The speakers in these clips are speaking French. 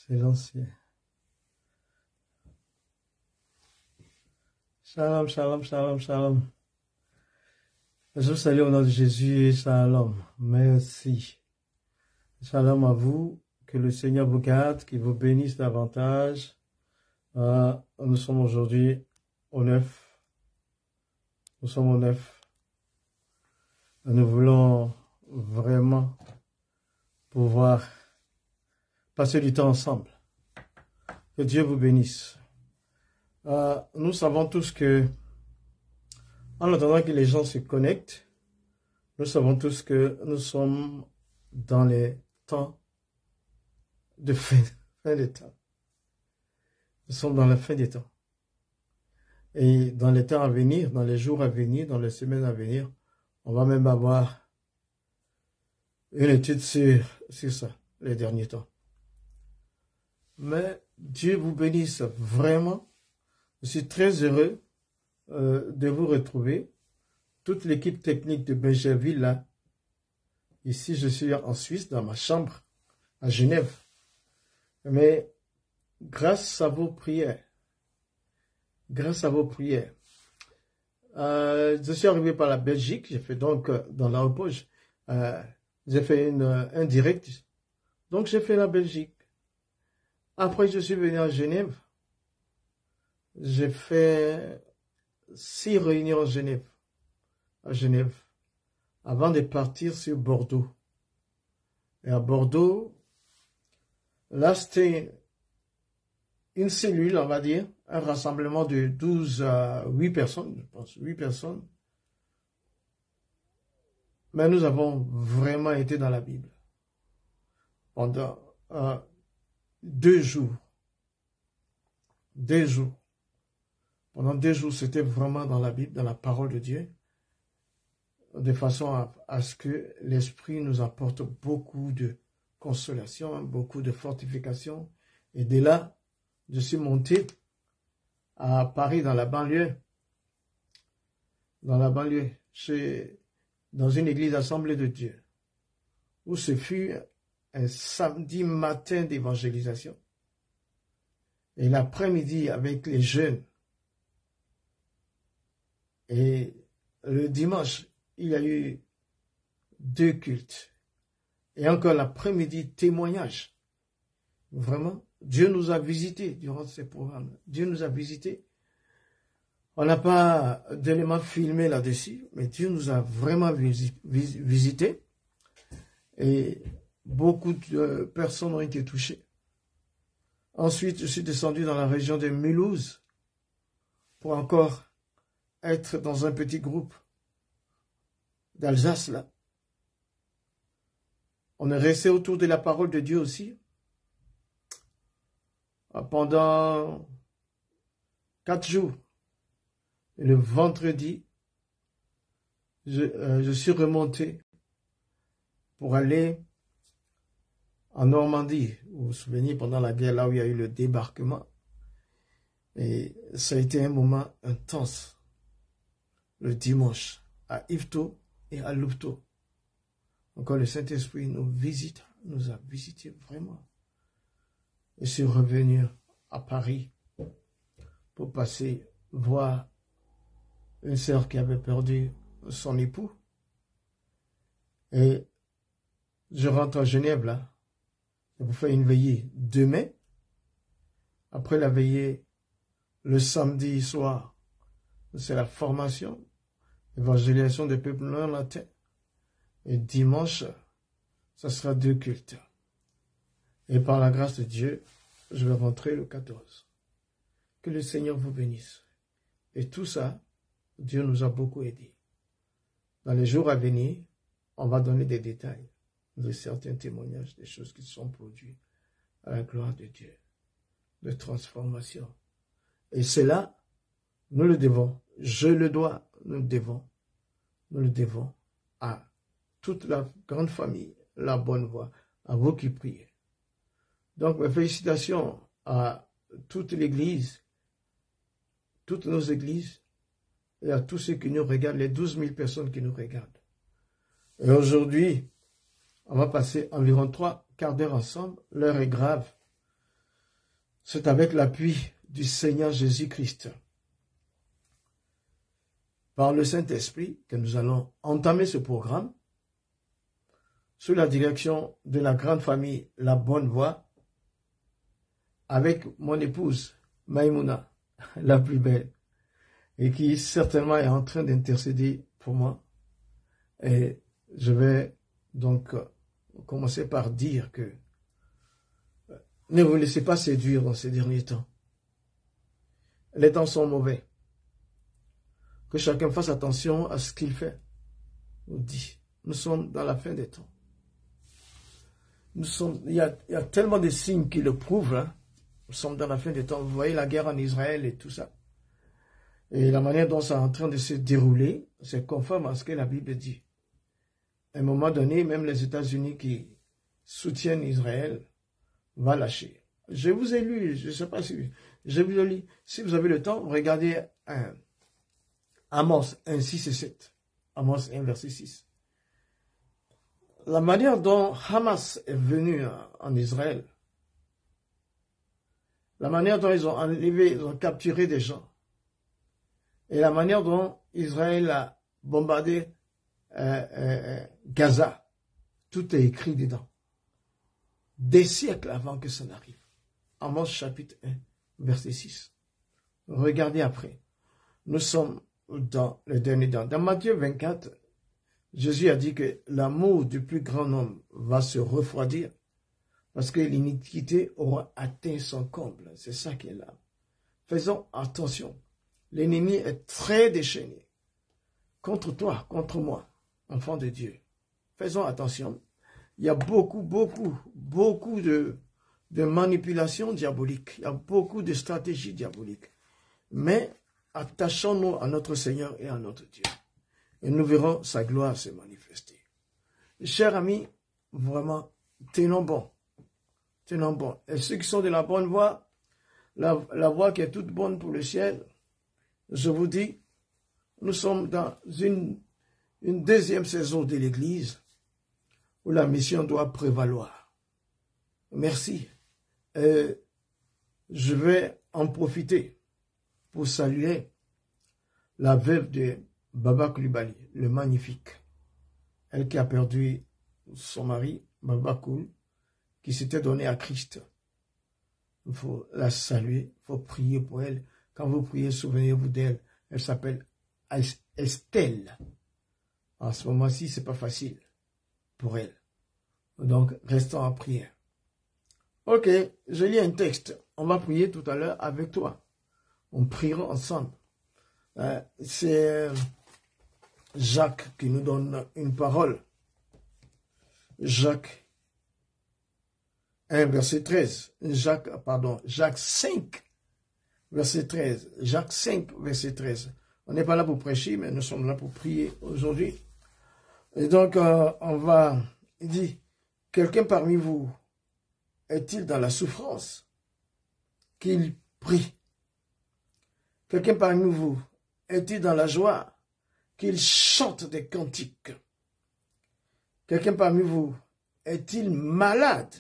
C'est l'ancien. Shalom, shalom, shalom, shalom. Je vous salue au nom de Jésus, shalom. Merci. Shalom à vous. Que le Seigneur vous garde, qu'il vous bénisse davantage. Nous sommes aujourd'hui au 9. Nous sommes au 9. Nous voulons vraiment pouvoir passer du temps ensemble. Que Dieu vous bénisse. Nous savons tous que, en attendant que les gens se connectent, nous savons tous que nous sommes dans les temps de fin des temps. Nous sommes dans la fin des temps. Et dans les temps à venir, dans les jours à venir, dans les semaines à venir, on va même avoir une étude sur ça, les derniers temps. Mais Dieu vous bénisse vraiment. Je suis très heureux de vous retrouver. Toute l'équipe technique de Benjerville, là. Ici, je suis en Suisse, dans ma chambre, à Genève. Mais grâce à vos prières, je suis arrivé par la Belgique. J'ai fait donc, dans l'aéroport, j'ai fait un direct. Donc, j'ai fait la Belgique. Après, je suis venu à Genève. J'ai fait 6 réunions à Genève, avant de partir sur Bordeaux. Et à Bordeaux, là, c'était une cellule, on va dire, un rassemblement de 12 à 8 personnes, je pense, 8 personnes. Mais nous avons vraiment été dans la Bible pendant 2 jours. 2 jours. Pendant 2 jours, c'était vraiment dans la Bible, dans la parole de Dieu, de façon à ce que l'Esprit nous apporte beaucoup de consolation, beaucoup de fortification. Et de là, je suis monté à Paris, dans la banlieue. Dans une église Assemblée de Dieu, où ce fut un samedi matin d'évangélisation. Et l'après-midi, avec les jeunes. Et le dimanche, il y a eu 2 cultes. Et encore l'après-midi, témoignage. Vraiment, Dieu nous a visités durant ces programmes. Dieu nous a visités. On n'a pas d'éléments filmés là-dessus, mais Dieu nous a vraiment visités. Et beaucoup de personnes ont été touchées. Ensuite, je suis descendu dans la région de Mulhouse pour encore être dans un petit groupe d'Alsace, là. On est resté autour de la parole de Dieu aussi. Pendant 4 jours. Et le vendredi, je suis remonté pour aller en Normandie. Vous vous souvenez, pendant la guerre, là où il y a eu le débarquement. Et ça a été un moment intense. Le dimanche, à Yvetot et à Louvetot. Encore le Saint-Esprit nous a visités vraiment. Je suis revenu à Paris pour passer voir une sœur qui avait perdu son époux. Et je rentre à Genève là, pour faire une veillée demain. Après la veillée, le samedi soir, c'est la formation, évangélisation des peuples non latins. Et dimanche, ça sera 2 cultes. Et par la grâce de Dieu, je vais rentrer le 14. Que le Seigneur vous bénisse. Et tout ça, Dieu nous a beaucoup aidés. Dans les jours à venir, on va donner des détails de certains témoignages, des choses qui sont produites à la gloire de Dieu, de transformation. Et cela, nous le devons, je le dois, nous le devons à toute la grande famille, la bonne voie, à vous qui priez. Donc, mes félicitations à toute l'Église, toutes nos églises, et à tous ceux qui nous regardent, les 12 000 personnes qui nous regardent. Et aujourd'hui, on va passer environ 3 quarts d'heure ensemble. L'heure est grave. C'est avec l'appui du Seigneur Jésus-Christ, par le Saint-Esprit, que nous allons entamer ce programme sous la direction de la grande famille La Bonne Voix, avec mon épouse Maïmouna, la plus belle, et qui certainement est en train d'intercéder pour moi. Et je vais donc commencer par dire que ne vous laissez pas séduire dans ces derniers temps. Les temps sont mauvais. Que chacun fasse attention à ce qu'il fait. On dit, nous sommes dans la fin des temps. Il y a tellement de signes qui le prouvent. Hein. Nous sommes dans la fin des temps. Vous voyez la guerre en Israël et tout ça. Et la manière dont ça est en train de se dérouler, c'est conforme à ce que la Bible dit. À un moment donné, même les États-Unis qui soutiennent Israël vont lâcher. Je vous ai lu, je ne sais pas si je vous ai lu. Si vous avez le temps, regardez Amos 1, 6 et 7. Amos 1, verset 6. La manière dont Hamas est venu en Israël, la manière dont ils ont enlevé, ils ont capturé des gens, et la manière dont Israël a bombardé Gaza, tout est écrit dedans. Des siècles avant que ça n'arrive. Amos chapitre 1, verset 6. Regardez après. Nous sommes dans le dernier temps. Dans Matthieu 24, Jésus a dit que l'amour du plus grand nombre va se refroidir parce que l'iniquité aura atteint son comble. C'est ça qui est là. Faisons attention. L'ennemi est très déchaîné contre toi, contre moi, enfant de Dieu. Faisons attention. Il y a beaucoup de manipulations diaboliques. Il y a beaucoup de stratégies diaboliques. Mais attachons-nous à notre Seigneur et à notre Dieu. Et nous verrons sa gloire se manifester. Chers amis, vraiment, tenons bon. Tenons bon. Et ceux qui sont de la bonne voie, la voie qui est toute bonne pour le ciel, je vous dis, nous sommes dans une deuxième saison de l'Église où la mission doit prévaloir. Merci. Je vais en profiter pour saluer la veuve de Baba Coulibaly, le magnifique. Elle qui a perdu son mari, Baba Koul, qui s'était donné à Christ. Il faut la saluer, il faut prier pour elle. Quand vous priez, souvenez-vous d'elle. Elle s'appelle Estelle. En ce moment-ci, c'est pas facile pour elle. Donc, restons en prière. Ok, je lis un texte. On va prier tout à l'heure avec toi. On priera ensemble. C'est Jacques qui nous donne une parole. Jacques 1, verset 13. Jacques 5, verset 13. Jacques 5, verset 13. On n'est pas là pour prêcher, mais nous sommes là pour prier aujourd'hui. Et donc, il dit, quelqu'un parmi vous est-il dans la souffrance? Qu'il prie. Quelqu'un parmi vous est-il dans la joie? Qu'il chante des cantiques. Quelqu'un parmi vous est-il malade?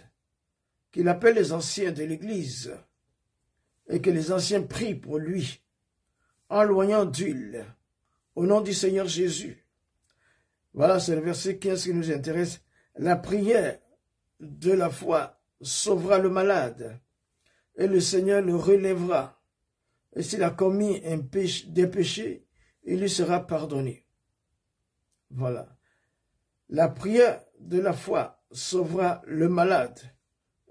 Qu'il appelle les anciens de l'Église et que les anciens prient pour lui en loignant d'huile au nom du Seigneur Jésus. Voilà, c'est le verset 15 qui nous intéresse. La prière de la foi sauvera le malade et le Seigneur le relèvera. Et s'il a commis des péchés, il lui sera pardonné. Voilà. La prière de la foi sauvera le malade.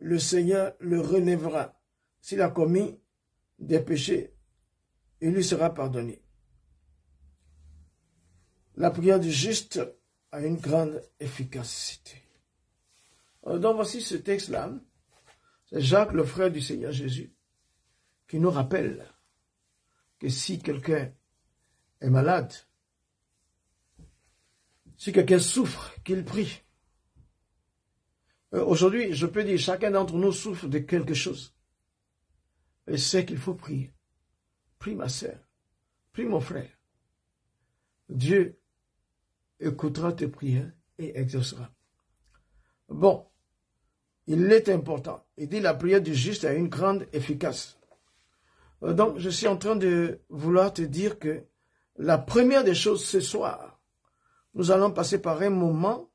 Le Seigneur le relèvera. S'il a commis des péchés, il lui sera pardonné. La prière du juste a une grande efficacité. Donc voici ce texte-là. C'est Jacques, le frère du Seigneur Jésus, qui nous rappelle que si quelqu'un est malade, si quelqu'un souffre, qu'il prie. Aujourd'hui, je peux dire, chacun d'entre nous souffre de quelque chose. Et c'est qu'il faut prier. Prie ma sœur, prie mon frère. Dieu écoutera tes prières et exaucera. Bon, Il est important. Il dit la prière du juste a une grande efficace. Donc, je suis en train de vouloir te dire que la première des choses ce soir, nous allons passer par un moment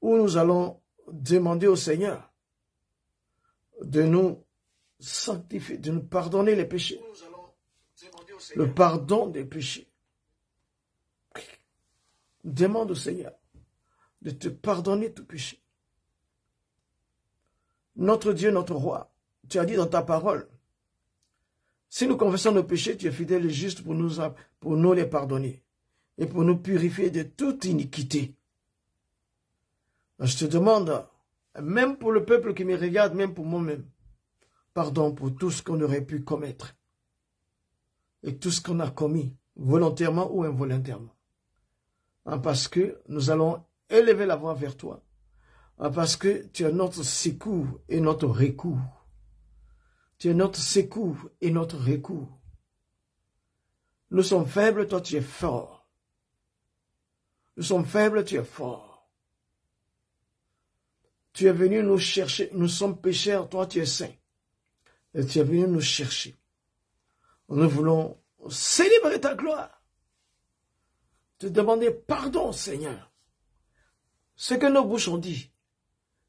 où nous allons demander au Seigneur de nous sanctifier, de nous pardonner les péchés. Le pardon des péchés. Demande au Seigneur de te pardonner tout péché. Notre Dieu, notre roi, tu as dit dans ta parole, si nous confessons nos péchés, tu es fidèle et juste pour nous les pardonner et pour nous purifier de toute iniquité. Je te demande, même pour le peuple qui me regarde, même pour moi-même, pardon pour tout ce qu'on aurait pu commettre et tout ce qu'on a commis, volontairement ou involontairement. Parce que nous allons élever la voix vers toi, parce que tu es notre secours et notre recours. Tu es notre secours et notre recours. Nous sommes faibles, toi tu es fort. Nous sommes faibles, tu es fort. Tu es venu nous chercher, nous sommes pécheurs, toi tu es saint. Et tu es venu nous chercher. Nous voulons célébrer ta gloire. Te demander pardon, Seigneur. Ce que nos bouches ont dit,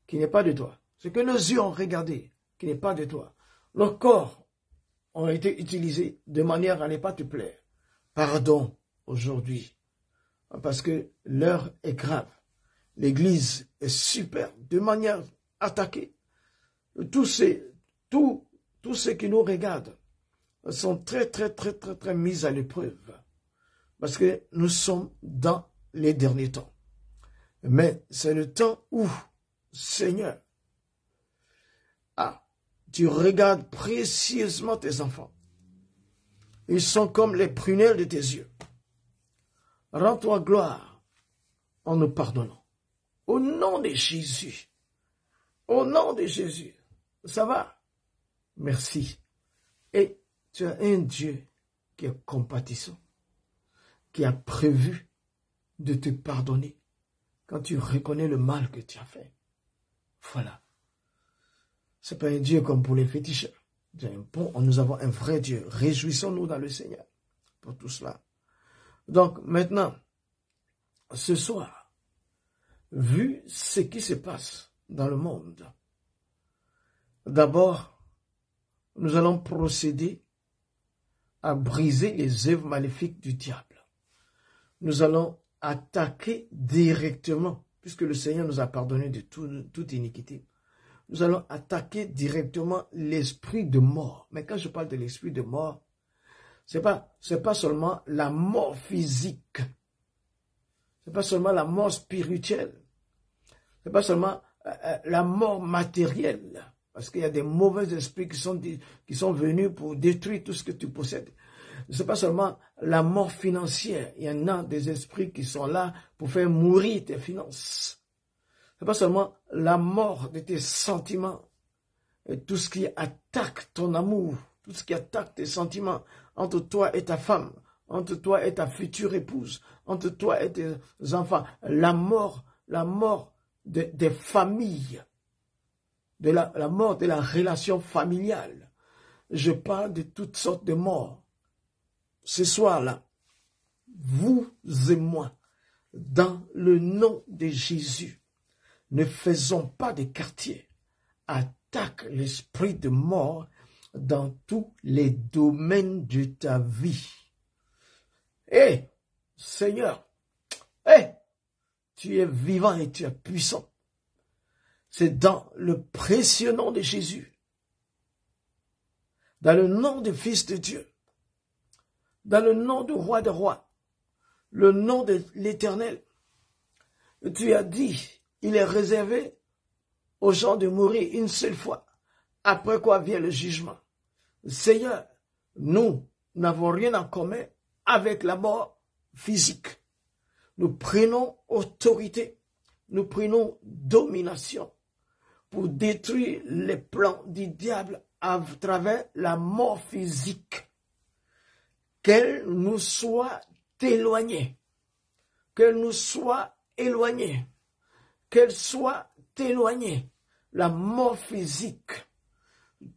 qui n'est pas de toi. Ce que nos yeux ont regardé, qui n'est pas de toi. Nos corps ont été utilisés de manière à ne pas te plaire. Pardon aujourd'hui. Parce que l'heure est grave. L'Église est super, de manière attaquée. Tous ceux qui nous regardent sont très mis à l'épreuve. Parce que nous sommes dans les derniers temps. Mais c'est le temps où, Seigneur, tu regardes précieusement tes enfants. Ils sont comme les prunelles de tes yeux. Rends-toi gloire en nous pardonnant. Au nom de Jésus. Au nom de Jésus. Ça va? Merci. Et tu as un Dieu qui est compatissant, qui a prévu de te pardonner quand tu reconnais le mal que tu as fait. Voilà. Ce n'est pas un Dieu comme pour les féticheurs. Nous avons un vrai Dieu. Réjouissons-nous dans le Seigneur pour tout cela. Donc maintenant, ce soir, vu ce qui se passe dans le monde, d'abord, nous allons procéder à briser les œuvres maléfiques du diable. Nous allons attaquer directement, puisque le Seigneur nous a pardonné de toute iniquité. Nous allons attaquer directement l'esprit de mort. Mais quand je parle de l'esprit de mort, c'est pas seulement la mort physique. C'est pas seulement la mort spirituelle. C'est pas seulement la mort matérielle. Parce qu'il y a des mauvais esprits qui sont venus pour détruire tout ce que tu possèdes. C'est pas seulement la mort financière. Il y en a des esprits qui sont là pour faire mourir tes finances. C'est pas seulement la mort de tes sentiments. Et tout ce qui attaque ton amour, tout ce qui attaque tes sentiments entre toi et ta femme, entre toi et ta future épouse, entre toi et tes enfants. La mort des familles, la mort de la relation familiale. Je parle de toutes sortes de morts. Ce soir-là, vous et moi, dans le nom de Jésus, ne faisons pas de quartier. Attaque l'esprit de mort dans tous les domaines de ta vie. Seigneur, tu es vivant et tu es puissant. C'est dans le précieux nom de Jésus, dans le nom du Fils de Dieu, dans le nom du Roi des Rois, le nom de l'Éternel. Tu as dit, il est réservé aux gens de mourir une seule fois, après quoi vient le jugement. Seigneur, nous n'avons rien en commun avec la mort physique. Nous prenons autorité, nous prenons domination pour détruire les plans du diable à travers la mort physique. Qu'elle nous soit éloignée, qu'elle nous soit éloignée, qu'elle soit éloignée. La mort physique,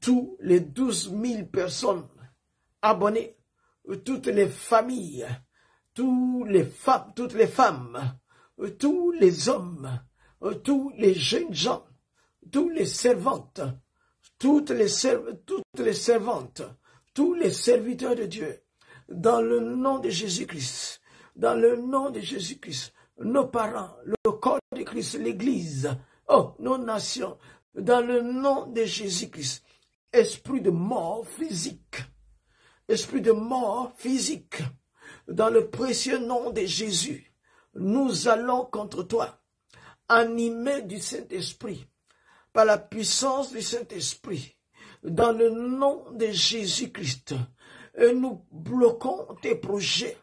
tous les 12 000 personnes abonnées, toutes les familles, toutes les femmes, tous les hommes, tous les jeunes gens, tous les servantes, toutes les servantes, tous les serviteurs de Dieu, dans le nom de Jésus-Christ, dans le nom de Jésus-Christ, nos parents, le corps de Christ, l'Église, oh, nos nations, dans le nom de Jésus-Christ, esprit de mort physique, dans le précieux nom de Jésus, nous allons contre toi, animés du Saint-Esprit, par la puissance du Saint-Esprit, dans le nom de Jésus-Christ, et nous bloquons tes projets,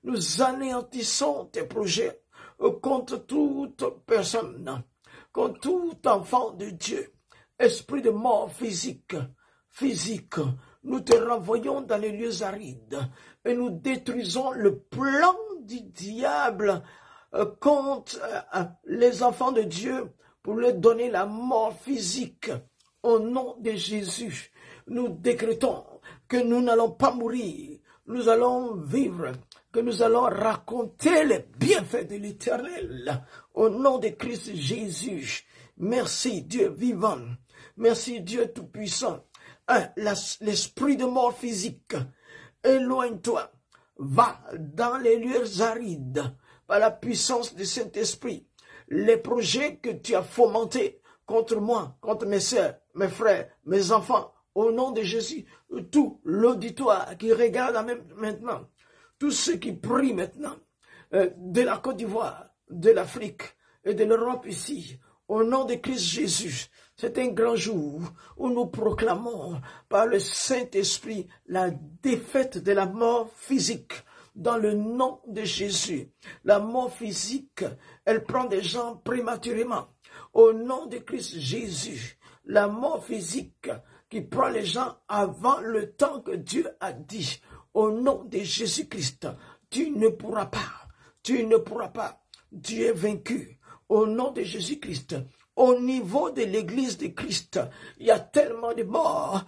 nous anéantissons tes projets contre toute personne, contre tout enfant de Dieu, esprit de mort physique, nous te renvoyons dans les lieux arides et nous détruisons le plan du diable contre les enfants de Dieu pour leur donner la mort physique. Au nom de Jésus, nous décrétons que nous n'allons pas mourir, nous allons vivre, que nous allons raconter les bienfaits de l'Éternel. Au nom de Christ Jésus, merci Dieu vivant, merci Dieu Tout-Puissant. L'esprit de mort physique, éloigne-toi, va dans les lieux arides par la puissance du Saint-Esprit. Les projets que tu as fomentés contre moi, contre mes sœurs, mes frères, mes enfants, au nom de Jésus, tout l'auditoire qui regarde maintenant, tous ceux qui prient maintenant, de la Côte d'Ivoire, de l'Afrique et de l'Europe ici, au nom de Christ Jésus, c'est un grand jour où nous proclamons par le Saint-Esprit la défaite de la mort physique dans le nom de Jésus. La mort physique, elle prend des gens prématurément. Au nom de Christ Jésus, la mort physique qui prend les gens avant le temps que Dieu a dit. Au nom de Jésus-Christ, tu ne pourras pas, tu es vaincu. Au nom de Jésus-Christ, au niveau de l'Église de Christ, il y a tellement de morts,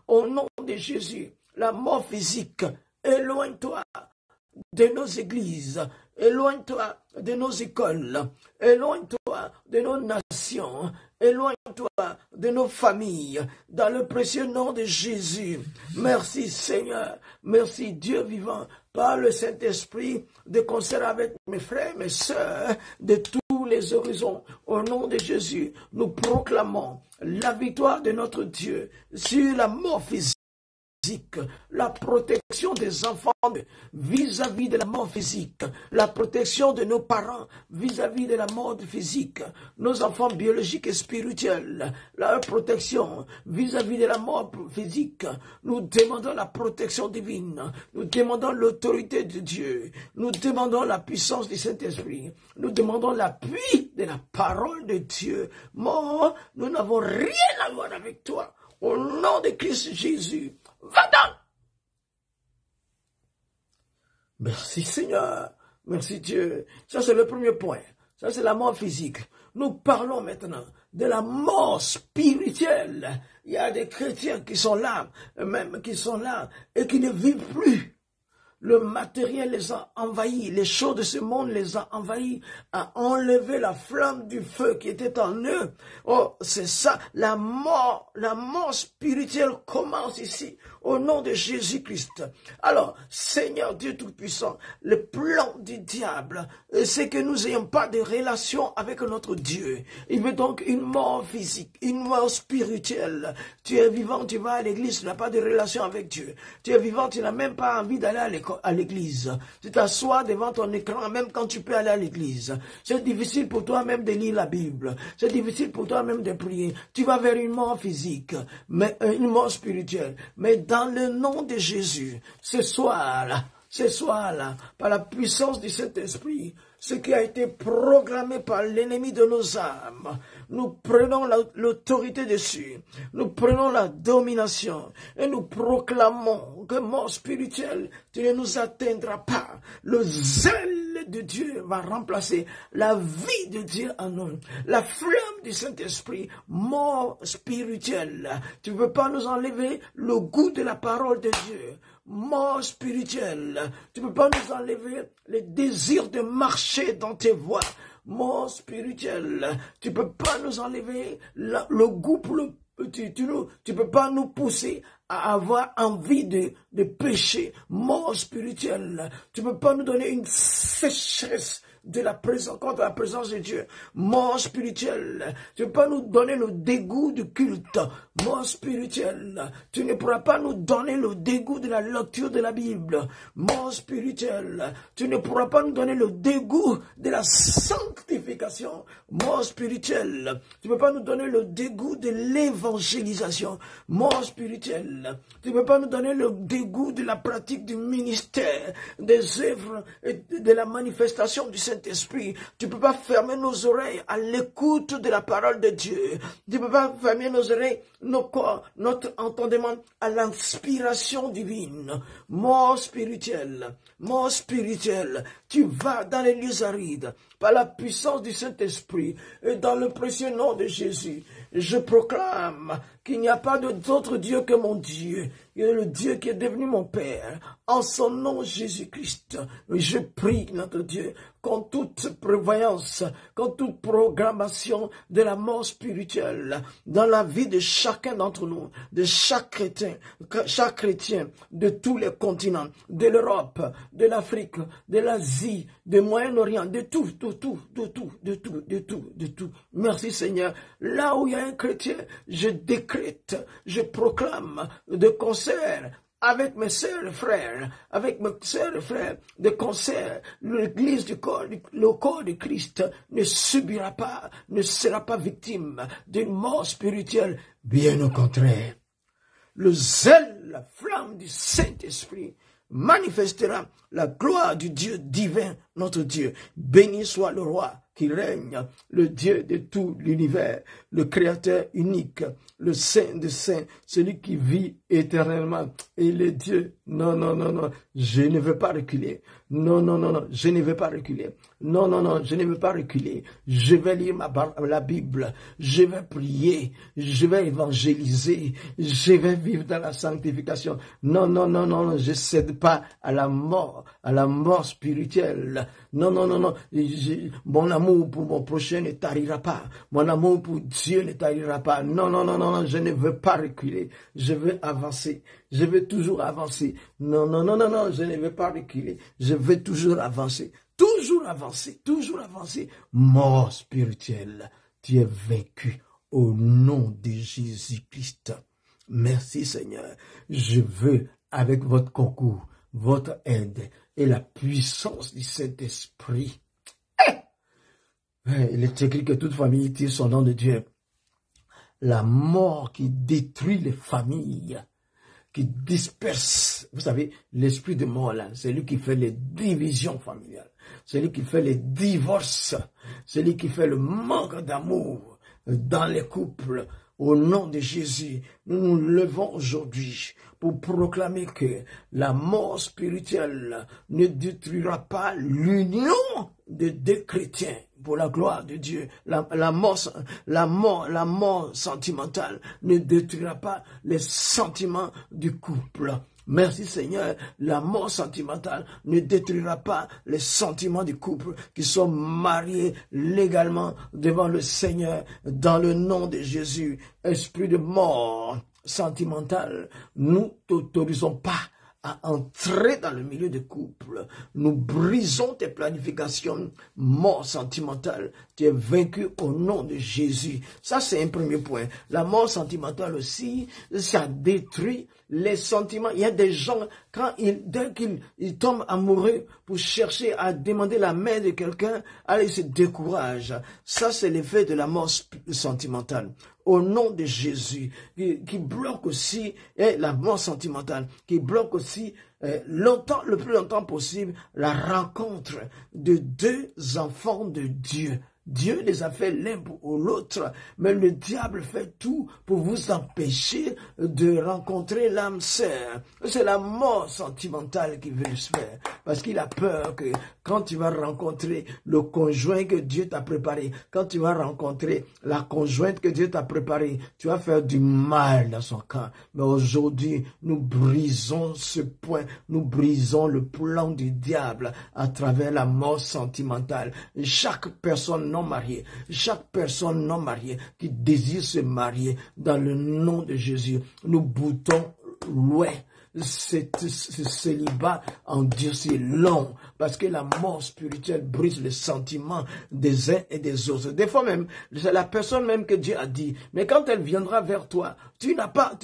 au nom de Jésus, la mort physique, éloigne-toi de nos églises, éloigne-toi de nos écoles, éloigne-toi de nos nations, éloigne-toi de nos familles, dans le précieux nom de Jésus. Merci Seigneur, merci Dieu vivant, par le Saint-Esprit, de concert avec mes frères, mes sœurs, de tous les horizons. Au nom de Jésus, nous proclamons la victoire de notre Dieu sur la mort physique, la protection des enfants vis-à-vis de la mort physique, la protection de nos parents vis-à-vis de la mort physique, nos enfants biologiques et spirituels, la protection vis-à-vis de la mort physique. Nous demandons la protection divine, nous demandons l'autorité de Dieu, nous demandons la puissance du Saint-Esprit, nous demandons l'appui de la parole de Dieu. Mort, nous n'avons rien à voir avec toi. Au nom de Christ Jésus, va-t'en! Merci Seigneur, merci Dieu. Ça c'est le premier point, ça c'est la mort physique. Nous parlons maintenant de la mort spirituelle. Il y a des chrétiens qui sont là, même qui sont là et qui ne vivent plus. Le matériel les a envahis, les choses de ce monde les a envahis, a enlevé la flamme du feu qui était en eux. Oh, c'est ça, la mort spirituelle commence ici, au nom de Jésus-Christ. Alors, Seigneur Dieu Tout-Puissant, le plan du diable, c'est que nous n'ayons pas de relation avec notre Dieu. Il veut donc une mort physique, une mort spirituelle. Tu es vivant, tu vas à l'église, tu n'as pas de relation avec Dieu. Tu es vivant, tu n'as même pas envie d'aller à l'église. Tu t'assois devant ton écran même quand tu peux aller à l'église. C'est difficile pour toi même de lire la Bible. C'est difficile pour toi même de prier. Tu vas vers une mort physique, mais une mort spirituelle. Mais dans le nom de Jésus, ce soir-là, par la puissance du Saint-Esprit, ce qui a été programmé par l'ennemi de nos âmes. Nous prenons l'autorité dessus. Nous prenons la domination et nous proclamons que mort spirituelle, tu ne nous atteindras pas. Le zèle de Dieu va remplacer la vie de Dieu en nous. La flamme du Saint-Esprit, mort spirituelle. Tu ne peux pas nous enlever le goût de la parole de Dieu. Mort spirituelle. Tu ne peux pas nous enlever les désirs de marcher dans tes voies. Mort spirituelle. Tu ne peux pas nous enlever le goût pour le... Tu peux pas nous pousser à avoir envie de pécher. Mort spirituelle. Tu peux pas nous donner une sécheresse de la présence, contre la présence de Dieu. Mort spirituelle. Tu ne peux pas nous donner le dégoût du culte. Mort spirituelle. Tu ne pourras pas nous donner le dégoût de la lecture de la Bible. Mort spirituelle. Tu ne pourras pas nous donner le dégoût de la sanctification. Mort spirituelle. Tu ne peux pas nous donner le dégoût de l'évangélisation. Mort spirituelle. Tu ne peux pas nous donner le dégoût de la pratique du ministère, des œuvres et de la manifestation du Saint-Esprit. Tu ne peux pas fermer nos oreilles à l'écoute de la parole de Dieu. Tu ne peux pas fermer nos oreilles, nos corps, notre entendement à l'inspiration divine. Mort spirituelle. Mort spirituelle. Tu vas dans les lieux arides par la puissance du Saint-Esprit et dans le précieux nom de Jésus. Je proclame qu'il n'y a pas d'autre Dieu que mon Dieu. Il est le Dieu qui est devenu mon Père. En son nom, Jésus-Christ, je prie, notre Dieu, contre toute prévoyance, contre toute programmation de la mort spirituelle dans la vie de chacun d'entre nous, de chaque chrétien de tous les continents, de l'Europe, de l'Afrique, de l'Asie, du Moyen-Orient, de tout. Merci Seigneur. Là où il y a un chrétien, je décrète, je proclame de concert avec mes sœurs et frères, de concert, l'église du corps, le corps de Christ ne subira pas, ne sera pas victime d'une mort spirituelle. Bien au contraire, le zèle, la flamme du Saint-Esprit manifestera la gloire du Dieu divin, notre Dieu. Béni soit le roi qui règne, le Dieu de tout l'univers, le Créateur unique, le Saint des Saints, celui qui vit éternellement. Et le Dieu, non, je ne veux pas reculer. Non, je ne veux pas reculer. Non, je ne veux pas reculer. Je vais lire la Bible, je vais prier, je vais évangéliser, je vais vivre dans la sanctification. Non, je ne cède pas à la mort spirituelle. Non, mon amour pour mon prochain ne tarira pas. Mon amour pour Dieu ne tarira pas. Non, je ne veux pas reculer. Je veux avancer. Je veux toujours avancer. Non, je ne veux pas reculer. Je veux toujours avancer. Toujours avancer. Mort spirituelle, tu es vaincu au nom de Jésus-Christ. Merci Seigneur. Je veux, avec votre concours, votre aide et la puissance du Saint-Esprit. Il est écrit que toute famille tire son nom de Dieu. La mort qui détruit les familles, qui disperse, vous savez, l'esprit de mort là, c'est lui qui fait les divisions familiales, c'est lui qui fait les divorces, c'est lui qui fait le manque d'amour dans les couples. Au nom de Jésus, nous nous levons aujourd'hui pour proclamer que la mort spirituelle ne détruira pas l'union de deux chrétiens pour la gloire de Dieu. La mort sentimentale ne détruira pas les sentiments du couple. Merci Seigneur, la mort sentimentale ne détruira pas les sentiments du couple qui sont mariés légalement devant le Seigneur dans le nom de Jésus. Esprit de mort sentimentale, nous t'autorisons pas à entrer dans le milieu du couple. Nous brisons tes planifications, mort sentimentale. Tu es vaincu au nom de Jésus. Ça, c'est un premier point. La mort sentimentale aussi, ça détruit les sentiments. Il y a des gens, dès qu'ils tombent amoureux pour chercher à demander la main de quelqu'un, alors ils se découragent. Ça, c'est l'effet de la mort sentimentale. Au nom de Jésus, qui bloque aussi la mort sentimentale, qui bloque aussi aussi longtemps, le plus longtemps possible, la rencontre de deux enfants de Dieu. Dieu les a fait l'un pour l'autre, mais le diable fait tout pour vous empêcher de rencontrer l'âme sœur. C'est la mort sentimentale qui veut le faire, parce qu'il a peur que quand tu vas rencontrer le conjoint que Dieu t'a préparé, quand tu vas rencontrer la conjointe que Dieu t'a préparée, tu vas faire du mal dans son camp. Mais aujourd'hui, nous brisons ce point, nous brisons le plan du diable à travers la mort sentimentale. Chaque personne non mariée, chaque personne non mariée qui désire se marier, dans le nom de Jésus, nous boutons loin ce célibat endurci long, parce que la mort spirituelle brise le sentiment des uns et des autres. Des fois même, c'est la personne même que Dieu a dit, mais quand elle viendra vers toi, tu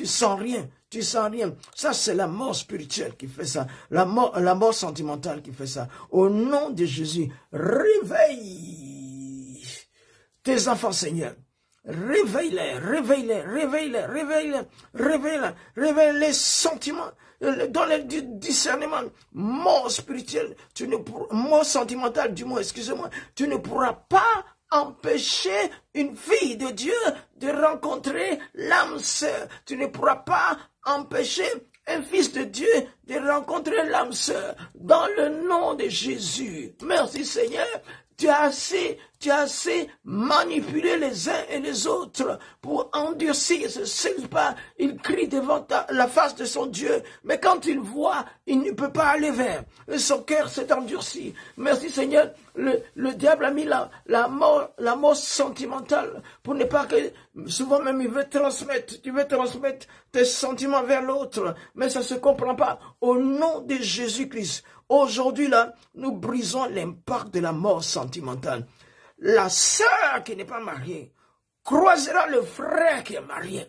sens rien. Tu sens rien. Ça, c'est la mort spirituelle qui fait ça. La mort sentimentale qui fait ça. Au nom de Jésus, réveille tes enfants, Seigneur. Réveille-les, réveille-les, réveille-les, réveille-les, réveille-les, réveille les sentiments, dans le discernement, mort spirituelle, mort sentimentale, du moins, excusez-moi, tu ne pourras pas empêcher une fille de Dieu de rencontrer l'âme sœur. Tu ne pourras pas empêcher un fils de Dieu de rencontrer l'âme sœur. Dans le nom de Jésus. Merci Seigneur. Tu as assez manipulé les uns et les autres pour endurcir ce célibat. Il crie devant la face de son Dieu, mais quand il voit, il ne peut pas aller vers. Son cœur s'est endurci. Merci Seigneur, le diable a mis la mort sentimentale pour ne pas que, souvent même tu veux transmettre tes sentiments vers l'autre, mais ça ne se comprend pas. Au nom de Jésus-Christ, aujourd'hui là, nous brisons l'impact de la mort sentimentale. La sœur qui n'est pas mariée croisera le frère qui est marié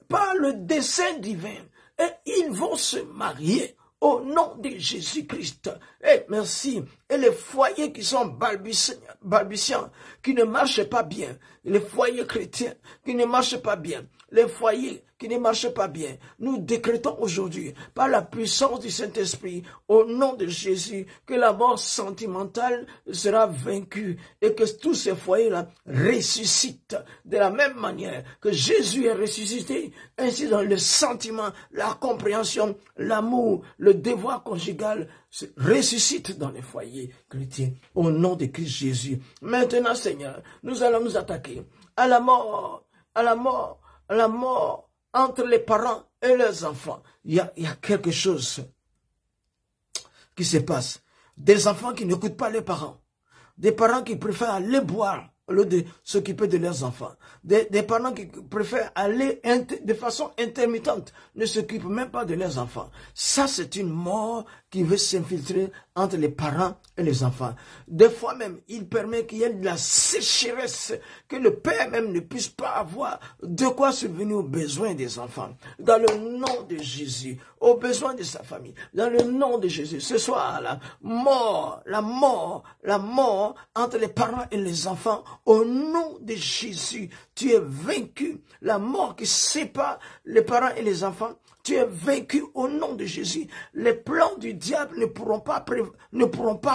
par le dessein divin et ils vont se marier au nom de Jésus-Christ. Et merci. Et les foyers qui sont balbutiants, qui ne marchent pas bien, les foyers chrétiens qui ne marchent pas bien, les foyers qui ne marchent pas bien, nous décrétons aujourd'hui, par la puissance du Saint-Esprit, au nom de Jésus, que la mort sentimentale sera vaincue et que tous ces foyers-là ressuscitent de la même manière que Jésus est ressuscité, ainsi dans le sentiment, la compréhension, l'amour, le devoir conjugal ressuscite dans les foyers chrétiens, au nom de Christ Jésus. Maintenant, Seigneur, nous allons nous attaquer à la mort entre les parents et leurs enfants. Il y a quelque chose qui se passe. Des enfants qui n'écoutent pas les parents. Des parents qui préfèrent aller boire au lieu de s'occuper de leurs enfants. Des parents qui préfèrent aller de façon intermittente, ne s'occupent même pas de leurs enfants. Ça, c'est une mort qui veut s'infiltrer entre les parents et les enfants. Des fois même, il permet qu'il y ait de la sécheresse, que le père même ne puisse pas avoir de quoi subvenir aux besoins des enfants. Dans le nom de Jésus, aux besoins de sa famille, dans le nom de Jésus, ce soir, la mort entre les parents et les enfants, au nom de Jésus, tu es vaincu. La mort qui sépare les parents et les enfants, tu es vaincu au nom de Jésus. Les plans du diable ne pourront pas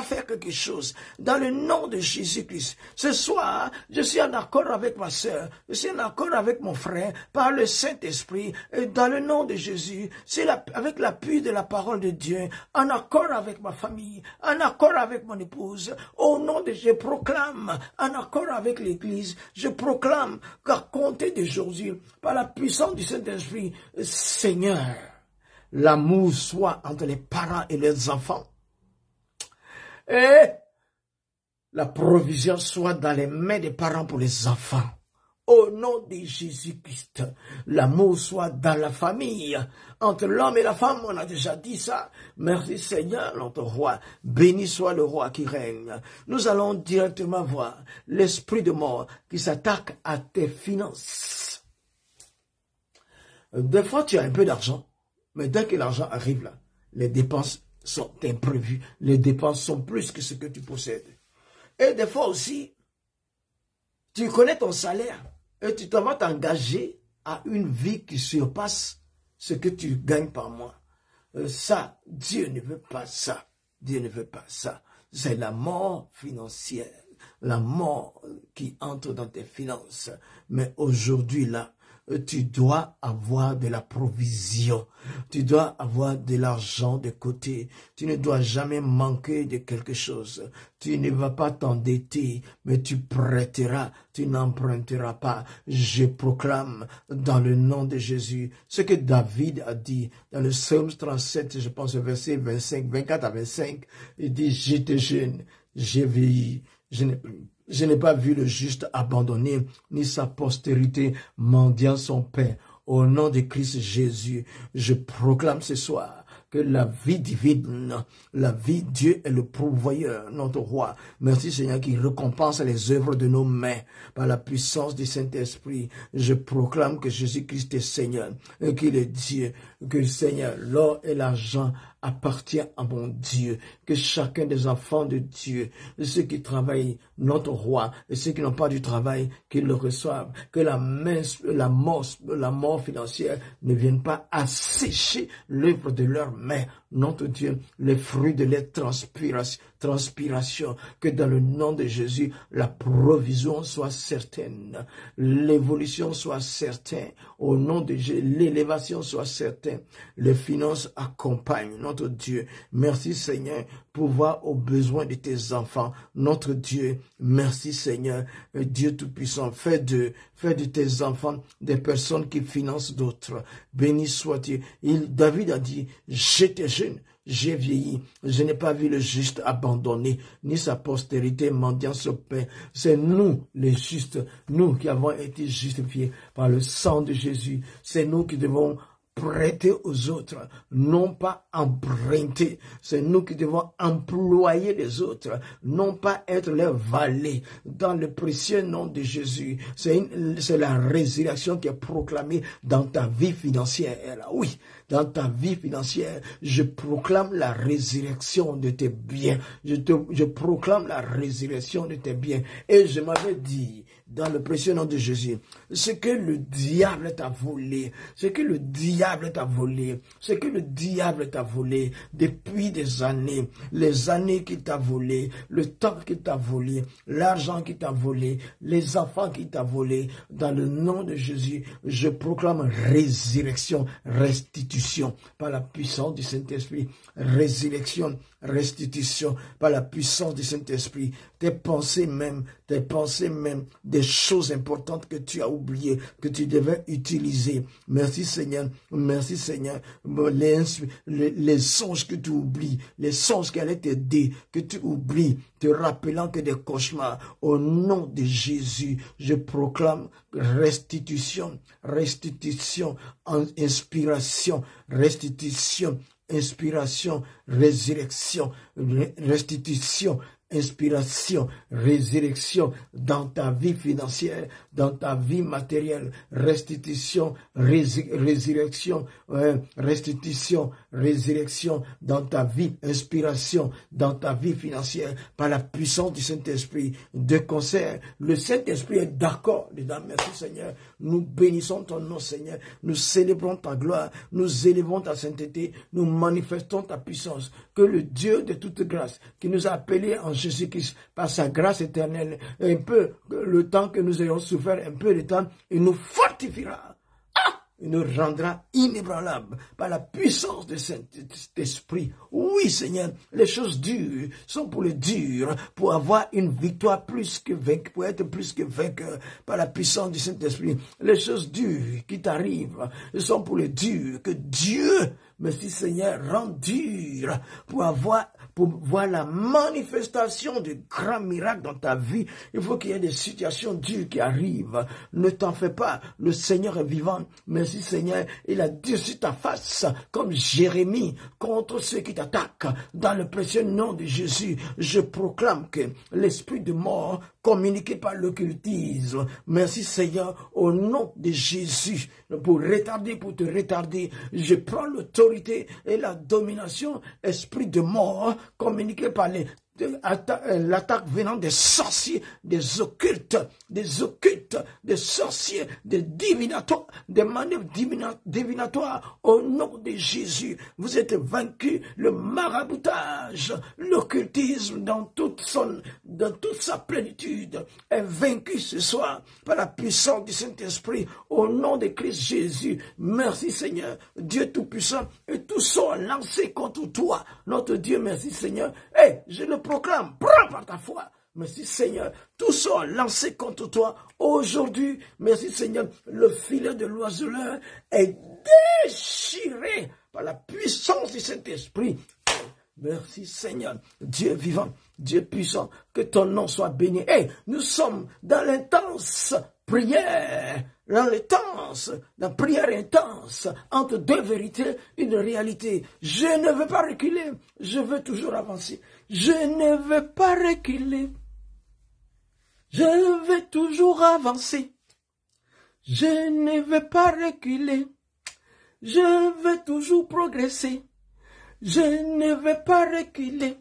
faire quelque chose. Dans le nom de Jésus-Christ. Ce soir, je suis en accord avec ma sœur. Je suis en accord avec mon frère par le Saint-Esprit. Et dans le nom de Jésus, c'est avec l'appui de la parole de Dieu, en accord avec ma famille, en accord avec mon épouse. Au nom de Jésus, je proclame, en accord avec l'Église, je proclame qu'à compter d'aujourd'hui, par la puissance du Saint-Esprit, Seigneur, l'amour soit entre les parents et leurs enfants. Et la provision soit dans les mains des parents pour les enfants. Au nom de Jésus-Christ, l'amour soit dans la famille, entre l'homme et la femme, on a déjà dit ça. Merci Seigneur, notre roi. Béni soit le roi qui règne. Nous allons directement voir l'esprit de mort qui s'attaque à tes finances. Des fois, tu as un peu d'argent, mais dès que l'argent arrive là, les dépenses sont imprévues. Les dépenses sont plus que ce que tu possèdes. Et des fois aussi, tu connais ton salaire et tu vas t'engager à une vie qui surpasse ce que tu gagnes par mois. ça, Dieu ne veut pas ça. Dieu ne veut pas ça. C'est la mort financière, la mort qui entre dans tes finances. Mais aujourd'hui, là, tu dois avoir de la provision. Tu dois avoir de l'argent de côté. Tu ne dois jamais manquer de quelque chose. Tu ne vas pas t'endetter, mais tu prêteras. Tu n'emprunteras pas. Je proclame dans le nom de Jésus ce que David a dit dans le Psaume 37, je pense, verset 25, 24 à 25. Il dit, j'étais jeune, j'ai vieilli, je n'ai pas vu le juste abandonné, ni sa postérité mendiant son pain. Au nom de Christ Jésus, je proclame ce soir que la vie divine, la vie, Dieu est le pourvoyeur, notre roi. Merci Seigneur qui récompense les œuvres de nos mains par la puissance du Saint-Esprit. Je proclame que Jésus-Christ est Seigneur et qu'il est Dieu, que Seigneur, l'or et l'argent appartient à mon Dieu, que chacun des enfants de Dieu, ceux qui travaillent, notre roi, et ceux qui n'ont pas du travail, qu'ils le reçoivent, que la mort financière ne vienne pas assécher l'œuvre de leurs mains, notre Dieu, les fruits de leur transpiration, que dans le nom de Jésus, la provision soit certaine, l'évolution soit certaine, au nom de Jésus, l'élévation soit certaine, les finances accompagnent, notre Dieu. Merci Seigneur pour voir aux besoins de tes enfants, notre Dieu. Merci Seigneur, Dieu Tout-Puissant, fais de tes enfants des personnes qui financent d'autres. Béni sois-tu. David a dit, j'étais jeune, j'ai vieilli, je n'ai pas vu le juste abandonné, ni sa postérité mendiant ce pain. C'est nous, les justes, nous qui avons été justifiés par le sang de Jésus. C'est nous qui devons prêter aux autres, non pas emprunter. C'est nous qui devons employer les autres, non pas être leurs valets. Dans le précieux nom de Jésus, c'est la résurrection qui est proclamée dans ta vie financière. Oui, dans ta vie financière, je proclame la résurrection de tes biens. Je proclame la résurrection de tes biens. Et je m'avais dit, dans le précieux nom de Jésus, ce que le diable t'a volé, ce que le diable t'a volé, ce que le diable t'a volé depuis des années, les années qu'il t'a volé, le temps qu'il t'a volé, l'argent qu'il t'a volé, les enfants qu'il t'a volé, dans le nom de Jésus, je proclame résurrection, restitution par la puissance du Saint-Esprit, résurrection, restitution par la puissance du Saint-Esprit, tes pensées même, des choses importantes que tu as oubliées, que tu devais utiliser. Merci Seigneur, les songes que tu oublies, les songes qui allaient t'aider, que tu oublies, te rappelant que des cauchemars, au nom de Jésus, je proclame restitution, inspiration, restitution, inspiration, résurrection, restitution, inspiration, résurrection dans ta vie financière, dans ta vie matérielle, restitution, résurrection, restitution, résurrection dans ta vie, inspiration dans ta vie financière, par la puissance du Saint-Esprit. De concert, le Saint-Esprit est d'accord dedans. Merci Seigneur. Nous bénissons ton nom Seigneur. Nous célébrons ta gloire. Nous élevons ta sainteté. Nous manifestons ta puissance. Que le Dieu de toute grâce, qui nous a appelés en Jésus-Christ par sa grâce éternelle, un peu le temps que nous ayons souffert, un peu de temps, il nous fortifiera. Il nous rendra inébranlables par la puissance de Saint-Esprit. Oui, Seigneur, les choses dures sont pour les durs, pour avoir une victoire plus que vainqueur, pour être plus que vainqueur par la puissance du Saint-Esprit. Les choses dures qui t'arrivent sont pour les durs, que Dieu, merci Seigneur, rend dur pour voir la manifestation de grands miracles dans ta vie. Il faut qu'il y ait des situations dures qui arrivent. Ne t'en fais pas, le Seigneur est vivant. Merci Seigneur, il a dit sur ta face, comme Jérémie, contre ceux qui t'attaquent. Dans le précieux nom de Jésus, je proclame que l'esprit de mort communiqué par l'occultisme, merci Seigneur, au nom de Jésus, pour te retarder, je prends l'autorité et la domination, esprit de mort, communiqué par les l'attaque venant des sorciers, des occultes, des sorciers, des divinatoires, des manœuvres divinatoires. Au nom de Jésus, vous êtes vaincus. Le maraboutage, l'occultisme dans toute sa plénitude est vaincu ce soir par la puissance du Saint-Esprit. Au nom de Christ Jésus, merci Seigneur, Dieu Tout-Puissant, et tous sont lancés contre toi, notre Dieu, merci Seigneur. Je le proclame, prends par ta foi. Merci Seigneur, tous sont lancés contre toi. Aujourd'hui, merci Seigneur, le filet de l'oiseleur est déchiré par la puissance du Saint-Esprit. Merci Seigneur, Dieu vivant, Dieu puissant, que ton nom soit béni. Nous sommes dans l'intense prière, dans la prière intense, entre deux vérités, une réalité. Je ne veux pas reculer, je veux toujours avancer. Je ne veux pas reculer, je veux toujours avancer. Je ne veux pas reculer, je veux toujours progresser. Je ne veux pas reculer,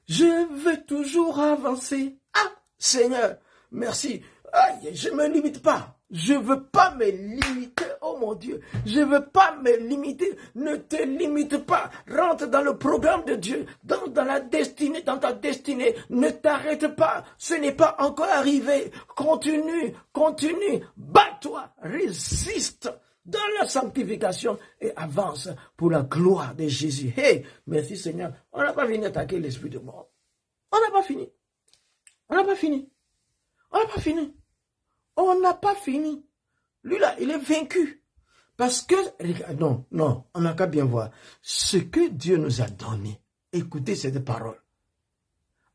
je veux toujours avancer. Ah, Seigneur, merci. Aïe, je ne me limite pas. Je ne veux pas me limiter, oh mon Dieu. Je ne veux pas me limiter. Ne te limite pas. Rentre dans le programme de Dieu, dans ta destinée. Ne t'arrête pas. Ce n'est pas encore arrivé. Continue. Bats-toi, résiste dans la sanctification et avance pour la gloire de Jésus. Merci Seigneur. On n'a pas fini d'attaquer l'esprit de mort. On n'a pas fini. Lui là, il est vaincu. Parce que, non, on n'a qu'à bien voir. Ce que Dieu nous a donné, écoutez cette parole.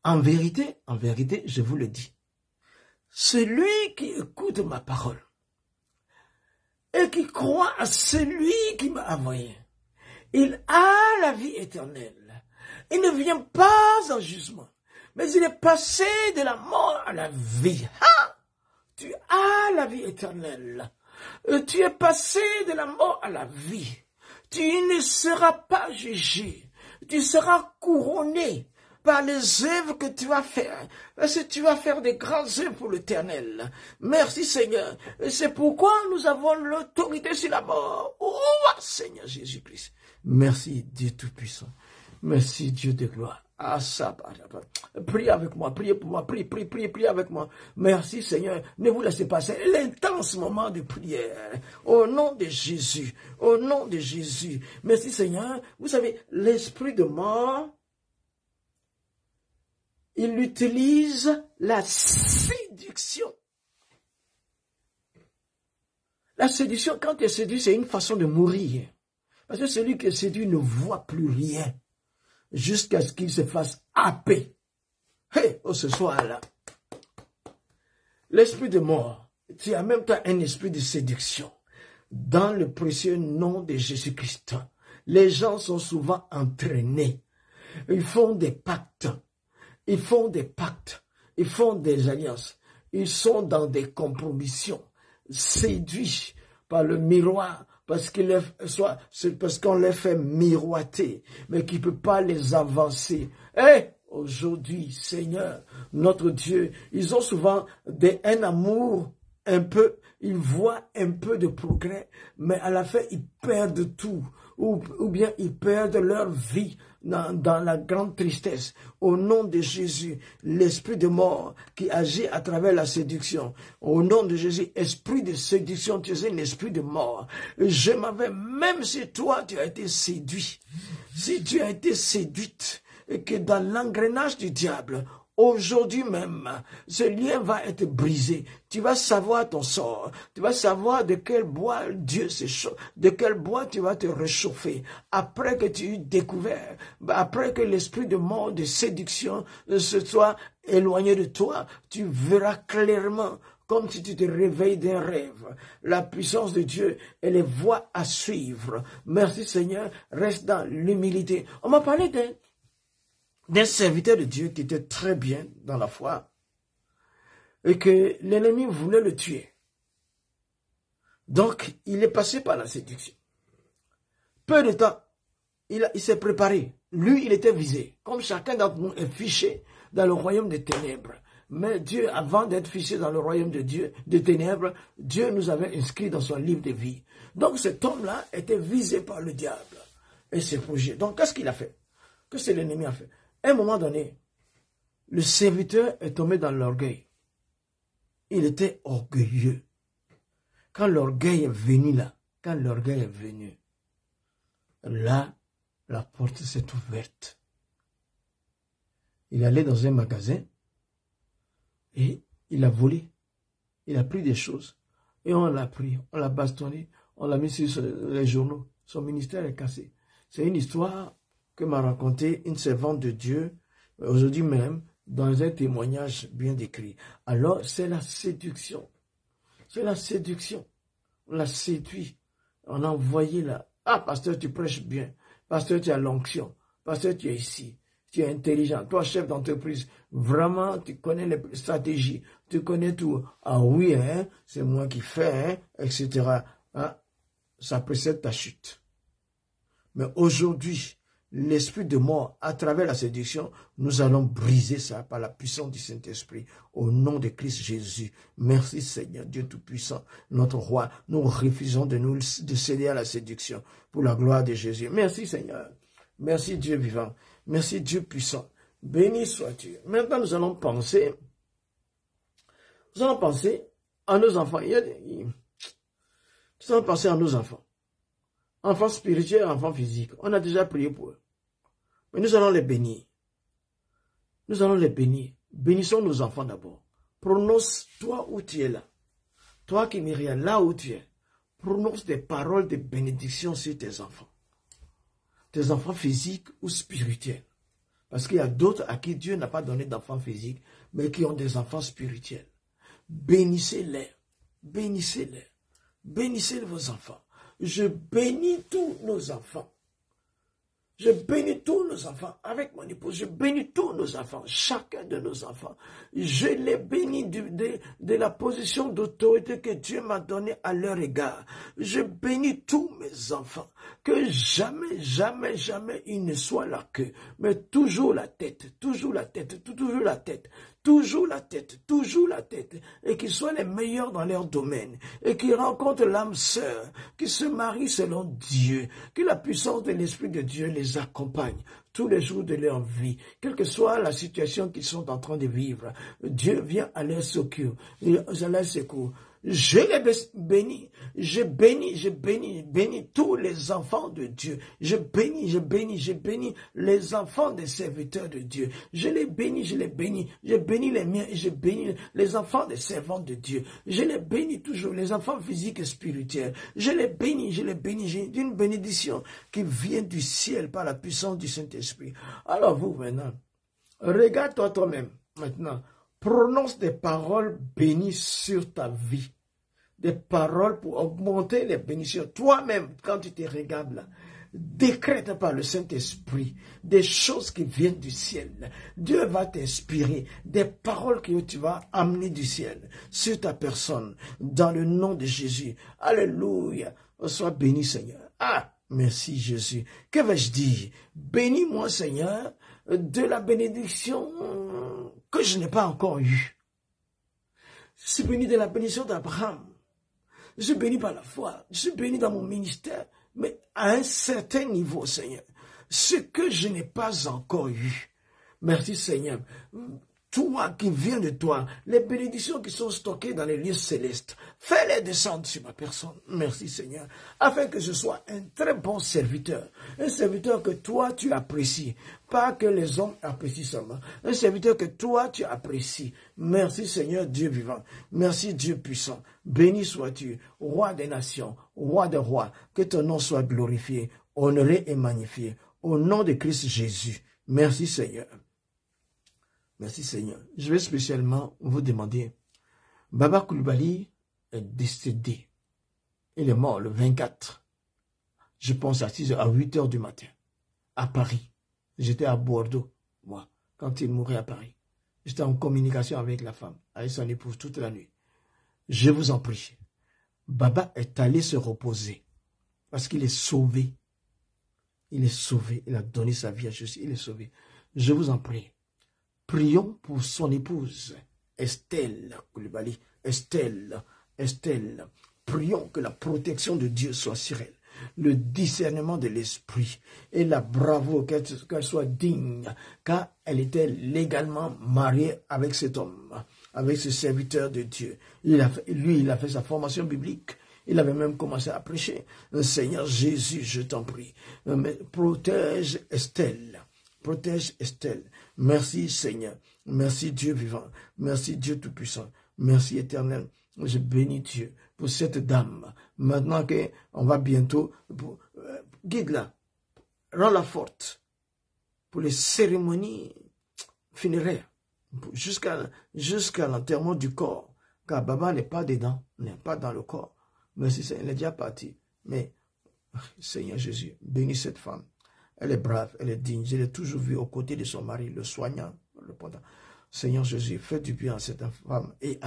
En vérité, je vous le dis. Celui qui écoute ma parole et qui croit à celui qui m'a envoyé, il a la vie éternelle. Il ne vient pas en jugement, mais il est passé de la mort à la vie. Tu as la vie éternelle. Tu es passé de la mort à la vie. Tu ne seras pas jugé. Tu seras couronné par les œuvres que tu vas faire. Parce que tu vas faire des grandes œuvres pour l'Éternel. Merci Seigneur. Et c'est pourquoi nous avons l'autorité sur la mort. Oh Seigneur Jésus-Christ. Merci Dieu Tout-Puissant. Merci Dieu de gloire. Ah, ça, prie avec moi, priez pour moi, priez avec moi. Merci Seigneur, ne vous laissez pas, c'est l'intense moment de prière. Au nom de Jésus, au nom de Jésus. Merci Seigneur. Vous savez, l'esprit de mort, il utilise la séduction. La séduction, quand tu es séduit, c'est une façon de mourir. Parce que celui qui est séduit ne voit plus rien. Jusqu'à ce qu'il se fasse happer. Ce soir-là. L'esprit de mort, tu as en même temps un esprit de séduction. Dans le précieux nom de Jésus-Christ, les gens sont souvent entraînés. Ils font des pactes. Ils font des alliances. Ils sont dans des compromissions. Séduits par le miroir. Parce qu'on les fait miroiter, mais qui ne peut pas les avancer. Aujourd'hui, Seigneur, notre Dieu, ils ont souvent un amour ils voient un peu de progrès, mais à la fin, ils perdent tout. Ou bien ils perdent leur vie dans la grande tristesse. Au nom de Jésus, l'esprit de mort qui agit à travers la séduction. Au nom de Jésus, esprit de séduction, tu es un esprit de mort. Je m'avais, même si toi tu as été séduit, si tu as été séduite, et que dans l'engrenage du diable, aujourd'hui même, ce lien va être brisé. Tu vas savoir ton sort. Tu vas savoir de quel bois Dieu s'échauffe, de quel bois tu vas te réchauffer. Après que tu aies découvert, après que l'esprit de mort, de séduction se soit éloigné de toi, tu verras clairement, comme si tu te réveilles d'un rêve, la puissance de Dieu et les voies à suivre. Merci Seigneur, reste dans l'humilité. On m'a parlé d'un serviteur de Dieu qui était très bien dans la foi et que l'ennemi voulait le tuer. Donc, il est passé par la séduction. Peu de temps, il s'est préparé. lui, il était visé. Comme chacun d'entre nous est fiché dans le royaume des ténèbres. Mais Dieu, avant d'être fiché dans le royaume de Dieu, des ténèbres, Dieu nous avait inscrit dans son livre de vie. Donc cet homme-là était visé par le diable et ses projets. Donc qu'est-ce qu'il a fait? Qu'est-ce que l'ennemi a fait? À un moment donné, le serviteur est tombé dans l'orgueil. Il était orgueilleux. Quand l'orgueil est venu là, là, la porte s'est ouverte. Il est allé dans un magasin et il a volé. Il a pris des choses et on l'a pris, on l'a bastonné, on l'a mis sur les journaux. Son ministère est cassé. C'est une histoire que m'a raconté une servante de Dieu aujourd'hui même dans un témoignage bien décrit. Alors, c'est la séduction. C'est la séduction. On l'a séduit. On a envoyé là. Ah, pasteur, tu prêches bien. Pasteur, tu as l'onction. Pasteur, tu es ici. Tu es intelligent. Toi, chef d'entreprise, vraiment, tu connais les stratégies. Tu connais tout. Ah oui, hein, c'est moi qui fais, hein, etc. Ah, ça précède ta chute. Mais aujourd'hui, l'esprit de mort, à travers la séduction, nous allons briser ça par la puissance du Saint-Esprit. Au nom de Christ Jésus. Merci Seigneur, Dieu Tout-Puissant, notre Roi. Nous refusons de céder à la séduction pour la gloire de Jésus. Merci Seigneur. Merci Dieu vivant. Merci Dieu puissant. Béni sois-tu. Maintenant, nous allons penser à nos enfants. Nous allons penser à nos enfants. Enfants spirituels, enfants physiques. On a déjà prié pour eux. Mais nous allons les bénir. Nous allons les bénir. Bénissons nos enfants d'abord. Prononce, toi où tu es là. Toi qui n'es rien, là où tu es. Prononce des paroles de bénédiction sur tes enfants. Tes enfants physiques ou spirituels. Parce qu'il y a d'autres à qui Dieu n'a pas donné d'enfants physiques, mais qui ont des enfants spirituels. Bénissez-les. Bénissez-les. Bénissez vos enfants. Je bénis tous nos enfants. Je bénis tous nos enfants avec mon épouse. Je bénis tous nos enfants, chacun de nos enfants. Je les bénis de la position d'autorité que Dieu m'a donnée à leur égard. Je bénis tous mes enfants. Que jamais, jamais, jamais ils ne soient la queue, mais toujours la tête, toujours la tête, toujours la tête. Toujours la tête, et qu'ils soient les meilleurs dans leur domaine, et qu'ils rencontrent l'âme sœur, qu'ils se marient selon Dieu, que la puissance de l'Esprit de Dieu les accompagne tous les jours de leur vie, quelle que soit la situation qu'ils sont en train de vivre. Dieu vient à leur secours, Je les bénis, je bénis tous les enfants de Dieu. Je bénis les enfants des serviteurs de Dieu. Je bénis les miens et je bénis les enfants des servants de Dieu. Je les bénis toujours, les enfants physiques et spirituels. Je les bénis, j'ai une bénédiction qui vient du ciel par la puissance du Saint-Esprit. Alors vous maintenant, regarde-toi toi-même maintenant, prononce des paroles bénies sur ta vie. Des paroles pour augmenter les bénédictions. Toi-même, quand tu te regardes là, décrète par le Saint-Esprit des choses qui viennent du ciel. Dieu va t'inspirer des paroles que tu vas amener du ciel sur ta personne, dans le nom de Jésus. Alléluia. Sois béni, Seigneur. Ah, merci Jésus. Que vais-je dire? Bénis-moi, Seigneur, de la bénédiction que je n'ai pas encore eue. Je suis béni de la bénédiction d'Abraham. Je suis béni par la foi, je suis béni dans mon ministère, mais à un certain niveau, Seigneur, ce que je n'ai pas encore eu. Merci, Seigneur. Toi qui viens de toi, les bénédictions qui sont stockées dans les lieux célestes, fais-les descendre sur ma personne. Merci, Seigneur, afin que je sois un très bon serviteur. Un serviteur que toi, tu apprécies. Pas que les hommes apprécient seulement. Un serviteur que toi, tu apprécies. Merci, Seigneur, Dieu vivant. Merci, Dieu puissant. Béni sois-tu, roi des nations, roi des rois. Que ton nom soit glorifié, honoré et magnifié. Au nom de Christ Jésus. Merci, Seigneur. Merci Seigneur. Je vais spécialement vous demander, Baba Coulibaly est décédé. Il est mort le 24. Je pense à 6h, à 8h du matin, à Paris. J'étais à Bordeaux, moi, quand il mourait à Paris. J'étais en communication avec la femme, avec son épouse toute la nuit. Je vous en prie. Baba est allé se reposer parce qu'il est sauvé. Il est sauvé. Il a donné sa vie à Jésus. Il est sauvé. Je vous en prie. Prions pour son épouse, Estelle Koulibaly. Estelle. Prions que la protection de Dieu soit sur elle. Le discernement de l'esprit et la bravoure, qu'elle soit digne, car elle était légalement mariée avec cet homme, avec ce serviteur de Dieu. Il a fait sa formation biblique. Il avait même commencé à prêcher. Seigneur Jésus, je t'en prie, protège Estelle. Protège Estelle. Merci Seigneur. Merci Dieu vivant. Merci Dieu Tout-Puissant. Merci Éternel. Je bénis Dieu pour cette dame. Maintenant qu'on va bientôt, guide-la, rends-la forte pour les cérémonies funéraires, jusqu'à l'enterrement du corps. Car Baba n'est pas dedans, n'est pas dans le corps. Merci Seigneur, elle est déjà partie. Mais, Seigneur Jésus, bénis cette femme. Elle est brave, elle est digne. Je l'ai toujours vue aux côtés de son mari, le soignant, le pendant. Seigneur Jésus, fais du bien à cette femme et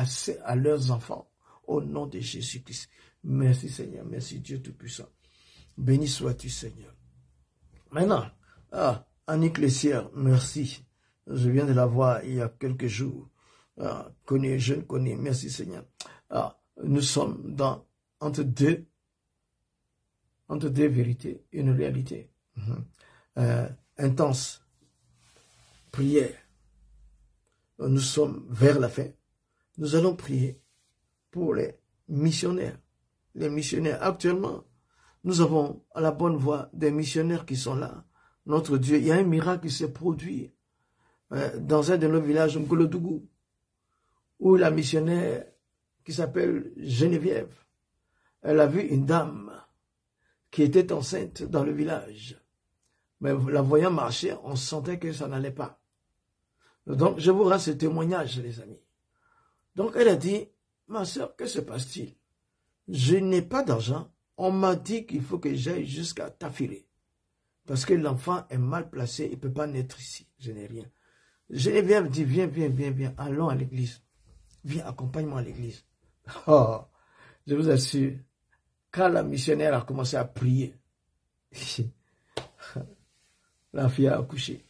à leurs enfants. Au nom de Jésus-Christ. Merci Seigneur, merci Dieu Tout-Puissant. Béni sois-tu Seigneur. Maintenant, Annick Lessière, merci. Je viens de la voir il y a quelques jours. Je le connais, merci Seigneur. Nous sommes entre deux vérités, une réalité. Intense. Prière. Nous sommes vers la fin. Nous allons prier pour les missionnaires. Les missionnaires, actuellement, nous avons à la bonne voie des missionnaires qui sont là. Notre Dieu, il y a un miracle qui s'est produit dans un de nos villages, Mkolodougou, où la missionnaire qui s'appelle Geneviève, elle a vu une dame qui était enceinte dans le village. Mais la voyant marcher, on sentait que ça n'allait pas. Donc, je vous rends ce témoignage, les amis. Donc, elle a dit, ma soeur, que se passe-t-il? Je n'ai pas d'argent. On m'a dit qu'il faut que j'aille jusqu'à Tafiré. Parce que l'enfant est mal placé, il ne peut pas naître ici. Je n'ai rien. Geneviève dit, viens, allons à l'église. Viens, accompagne-moi à l'église. Oh, je vous assure, quand la missionnaire a commencé à prier, la fille a accouché.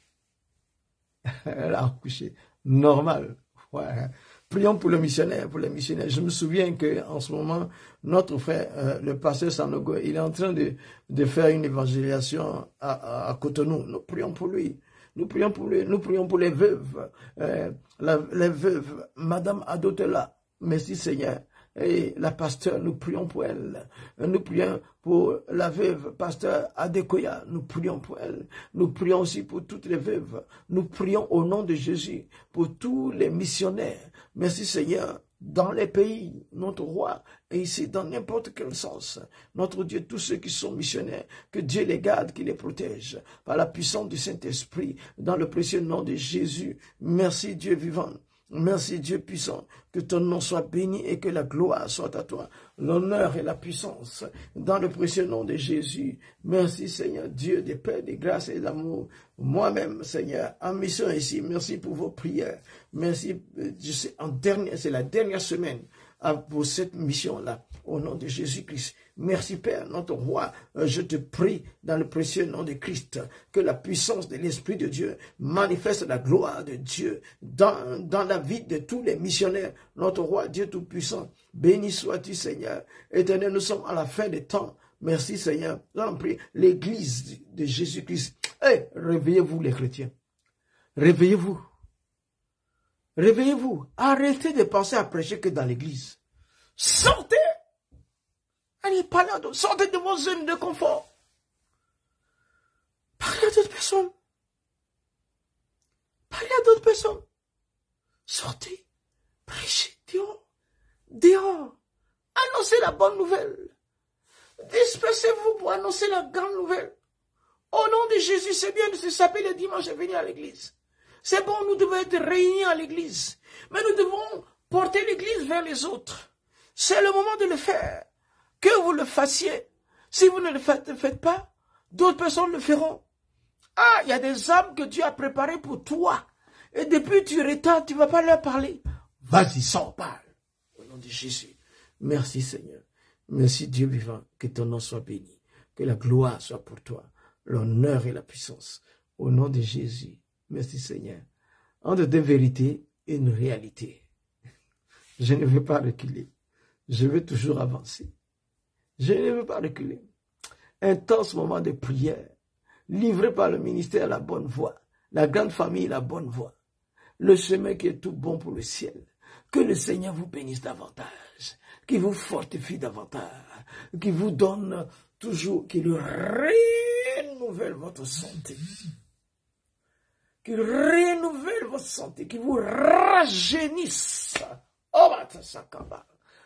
Elle a accouché. Normal. Ouais. Prions pour le missionnaire, pour les missionnaires. Je me souviens qu'en ce moment, notre frère, le pasteur Sanogo, il est en train de faire une évangélisation à Cotonou. Nous prions pour lui. Nous prions pour lui. Nous prions pour les veuves. Les veuves, Madame Adotela. Merci Seigneur. Et la pasteur, nous prions pour elle. Nous prions pour la veuve, pasteur Adekoya. Nous prions pour elle. Nous prions aussi pour toutes les veuves. Nous prions au nom de Jésus pour tous les missionnaires. Merci Seigneur. Dans les pays, notre roi, et ici, dans n'importe quel sens, notre Dieu, tous ceux qui sont missionnaires, que Dieu les garde, qu'il les protège, par la puissance du Saint-Esprit, dans le précieux nom de Jésus. Merci Dieu vivant. Merci Dieu puissant, que ton nom soit béni et que la gloire soit à toi, l'honneur et la puissance, dans le précieux nom de Jésus. Merci Seigneur, Dieu de paix, de grâce et d'amour. Moi-même, Seigneur, en mission ici, merci pour vos prières. Merci, c'est la dernière semaine pour cette mission-là, au nom de Jésus-Christ. Merci Père, notre roi, je te prie dans le précieux nom de Christ, que la puissance de l'Esprit de Dieu manifeste la gloire de Dieu dans la vie de tous les missionnaires, notre roi, Dieu Tout-Puissant. Béni sois-tu Seigneur. Éternel, nous sommes à la fin des temps. Merci Seigneur. L'église de Jésus-Christ. Hey, réveillez-vous les chrétiens. Réveillez-vous. Réveillez-vous. Arrêtez de penser à prêcher que dans l'église. Sortez. Allez, pas là, sortez de vos zones de confort. Parlez à d'autres personnes. Parlez à d'autres personnes. Sortez. Prêchez dehors. Dehors. Annoncez la bonne nouvelle. Dispersez-vous pour annoncer la grande nouvelle. Au nom de Jésus, c'est bien de se saper le dimanche et venir à l'église. C'est bon, nous devons être réunis à l'église. Mais nous devons porter l'église vers les autres. C'est le moment de le faire. Que vous le fassiez. Si vous ne le faites pas, d'autres personnes le feront. Ah, il y a des âmes que Dieu a préparées pour toi. Et depuis tu retardes, tu ne vas pas leur parler. Vas-y, sors, parle. Au nom de Jésus. Merci Seigneur. Merci Dieu vivant. Que ton nom soit béni. Que la gloire soit pour toi. l'honneur et la puissance. Au nom de Jésus. Merci Seigneur. Entre deux vérités et une réalité. Je ne veux pas reculer. Je veux toujours avancer. Je ne veux pas reculer. Intense moment de prière, livré par le ministère La Bonne Voie, la grande famille La Bonne Voie, le chemin qui est tout bon pour le ciel. Que le Seigneur vous bénisse davantage, qu'il vous fortifie davantage, qu'il vous donne toujours, qu'il renouvelle votre santé, qu'il renouvelle votre santé, qu'il vous rajeunisse,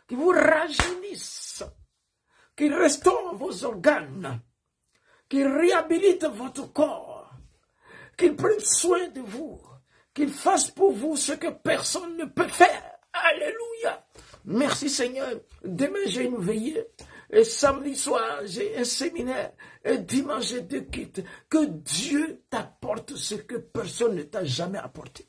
qu'il vous rajeunisse, qu'il restaure vos organes, qu'il réhabilite votre corps, qu'il prenne soin de vous, qu'il fasse pour vous ce que personne ne peut faire. Alléluia. Merci Seigneur. Demain j'ai une veillée. Et samedi soir j'ai un séminaire. Et dimanche j'ai deux kits. Que Dieu t'apporte ce que personne ne t'a jamais apporté.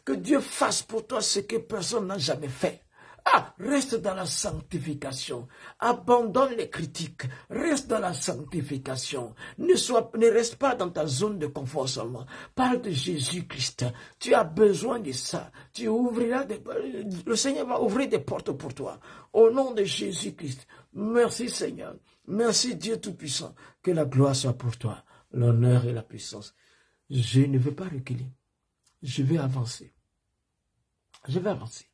Que Dieu fasse pour toi ce que personne n'a jamais fait. Ah, reste dans la sanctification. Abandonne les critiques. Reste dans la sanctification. Ne reste pas dans ta zone de confort seulement. Parle de Jésus-Christ. Tu as besoin de ça. Le Seigneur va ouvrir des portes pour toi. Au nom de Jésus-Christ. Merci Seigneur. Merci Dieu Tout-Puissant. Que la gloire soit pour toi. L'honneur et la puissance. Je ne veux pas reculer. Je vais avancer. Je vais avancer.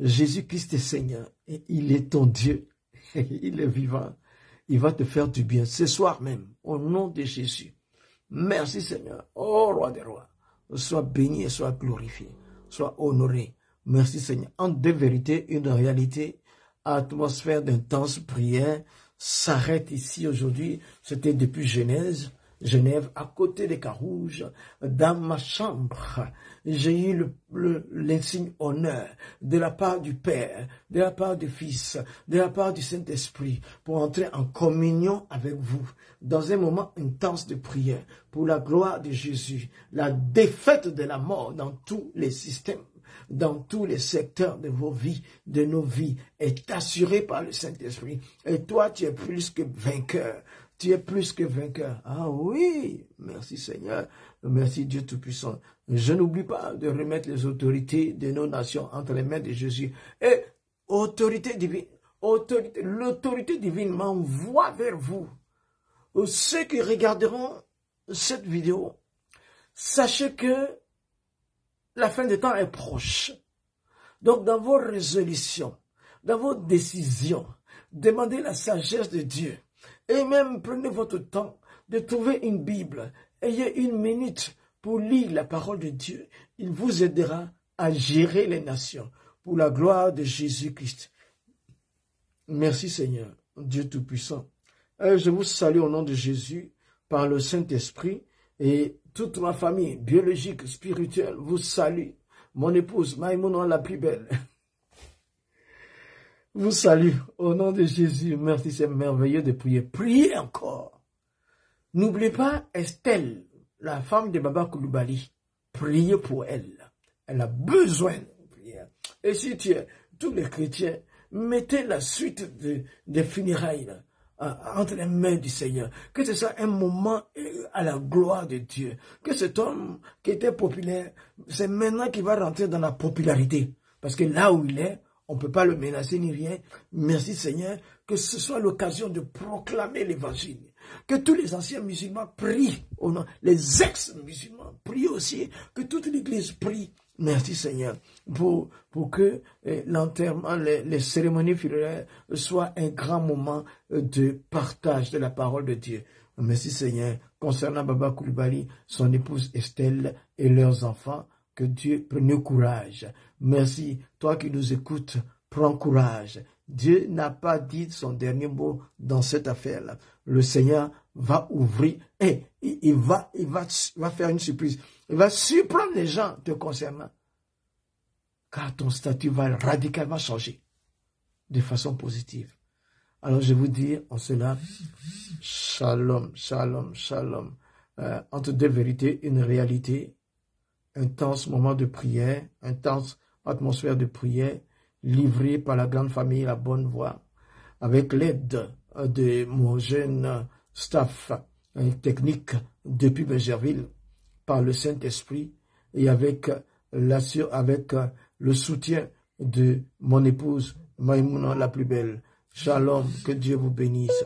Jésus-Christ est Seigneur et il est ton Dieu. Il est vivant. Il va te faire du bien ce soir même, au nom de Jésus. Merci Seigneur. Oh Roi des Rois, sois béni et sois glorifié, sois honoré. Merci Seigneur. En deux vérités, une réalité, atmosphère d'intense prière s'arrête ici aujourd'hui. C'était depuis Genève, à côté des Carouges, dans ma chambre, j'ai eu l'insigne honneur de la part du Père, de la part du Fils, de la part du Saint-Esprit, pour entrer en communion avec vous, dans un moment intense de prière, pour la gloire de Jésus, la défaite de la mort dans tous les systèmes, dans tous les secteurs de vos vies, de nos vies, est assurée par le Saint-Esprit. Et toi, tu es plus que vainqueur. Tu es plus que vainqueur. Ah oui, merci Seigneur, merci Dieu Tout-Puissant. Je n'oublie pas de remettre les autorités de nos nations entre les mains de Jésus. Et autorité divine, l'autorité divine m'envoie vers vous. Ceux qui regarderont cette vidéo, sachez que la fin des temps est proche. Donc dans vos résolutions, dans vos décisions, demandez la sagesse de Dieu. Et même prenez votre temps de trouver une Bible. Ayez une minute pour lire la parole de Dieu. Il vous aidera à gérer les nations pour la gloire de Jésus-Christ. Merci Seigneur, Dieu Tout-Puissant. Je vous salue au nom de Jésus par le Saint-Esprit et toute ma famille biologique, spirituelle vous salue. Mon épouse, Maïmouna la plus belle. Vous salue au nom de Jésus. Merci, c'est merveilleux de prier. Priez encore. N'oubliez pas Estelle, la femme de Baba Koulibaly. Priez pour elle. Elle a besoin de prière. Et si tu es, tous les chrétiens, mettez la suite des funérailles entre les mains du Seigneur. Que ce soit un moment à la gloire de Dieu. Que cet homme qui était populaire, c'est maintenant qu'il va rentrer dans la popularité. Parce que là où il est, on ne peut pas le menacer ni rien. Merci Seigneur, que ce soit l'occasion de proclamer l'évangile. Que tous les anciens musulmans prient au nom, les ex-musulmans prient aussi, que toute l'église prie. Merci Seigneur, pour que l'enterrement, les cérémonies funéraires soient un grand moment de partage de la parole de Dieu. Merci Seigneur, concernant Baba Koulibaly, son épouse Estelle et leurs enfants, que Dieu prenne courage. Merci, toi qui nous écoutes, prends courage. Dieu n'a pas dit son dernier mot dans cette affaire-là. Le Seigneur va ouvrir et il va faire une surprise. Il va surprendre les gens te concernant. Car ton statut va radicalement changer de façon positive. Alors je vous dis en cela, shalom, shalom, shalom. Entre deux vérités, une réalité. Intense moment de prière, intense atmosphère de prière, livrée par la grande famille La Bonne Voie, avec l'aide de mon jeune staff, technique depuis Bergerville par le Saint-Esprit et avec le soutien de mon épouse Maïmouna la plus belle. Shalom, que Dieu vous bénisse.